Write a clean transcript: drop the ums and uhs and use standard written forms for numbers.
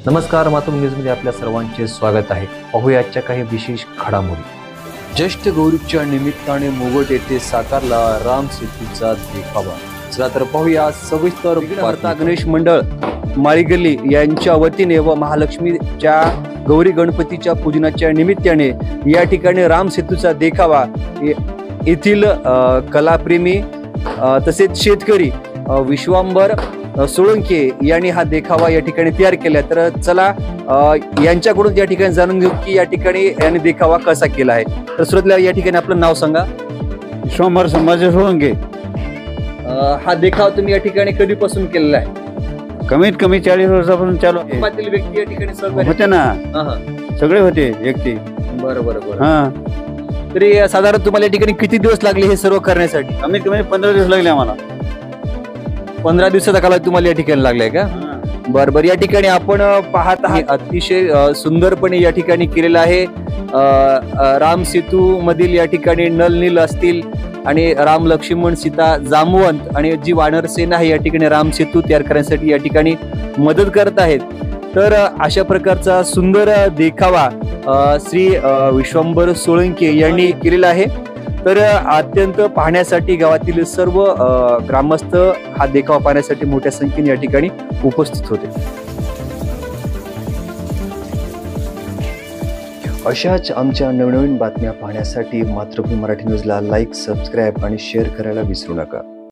नमस्कार, मातृभूमी न्यूजमध्ये आपल्या सर्वांचे स्वागत आहे। पाहूया आजच्या काही विशेष घडामोडी। ज्येष्ठ गौरीच्या निमित्ताने मुवट येथे साकारला राम सेतूचा देखावा। चला तर पाहूया सविस्तर वार्ता। गणेश मंडळ माळीगल्ली यांच्या वतीने व महालक्ष्मीच्या गौरी गणपतीच्या पूजनाच्या निमित्ताने या ठिकाणी राम सेतूचा देखावा येथील कलाप्रेमी तसेच शेतकरी विश्वांबर सोळंके यांनी हा देखावा या ठिकाणी तयार केला। तर चला यांच्याकडून या ठिकाणी जाणून घेऊ की या ठिकाणी यांनी देखावा कसा केला आहे। तर सुरुवातीला या ठिकाणी आपलं नाव सांगा। विश्वांबर संभाजी सोळंके। हा देखावा तुम्ही या ठिकाणी कधीपासून केलेला आहे? कमीत कमी 40 वर्षापासून चालू आहे। कुटुंबातील व्यक्ती या ठिकाणी सहभागी होते ना, सगळे होते व्यक्ती। बरोबर। हा, तरी साधारण तुम्हाला या ठिकाणी किती दिवस लागले हे सर्व करण्यासाठी? कमीत कमी 15 दिवस लागले आम्हाला। 15 दिवसाचा कालावधी तुम्हाला या ठिकाणी लागलाय का? बरोबर। या ठिकाणी आपण पाहत आहात अतिशय सुंदरपणे या ठिकाणी केलेलं आहे। राम सेतू मधील या ठिकाणी नल असतील आणि राम लक्ष्मण सीता जांबवंत आणि जी वानर सेना आहे या ठिकाणी राम सेतू तयार करण्यासाठी या ठिकाणी मदत करत आहेत। तर अशा प्रकारचा सुंदर देखावा श्री विश्वांबर सोळंके यांनी केलेला आहे। तर अत्यंत पाहण्यासाठी गावातील सर्व ग्रामस्थ हा देखावा पाहण्यासाठी मोठ्या संख्येने या ठिकाणी उपस्थित होते। अशाच आमच्या नवनवीन बातम्या पाहण्यासाठी मातृभूमी मराठी न्यूजला लाईक, सबस्क्राईब आणि शेअर करायला विसरू नका।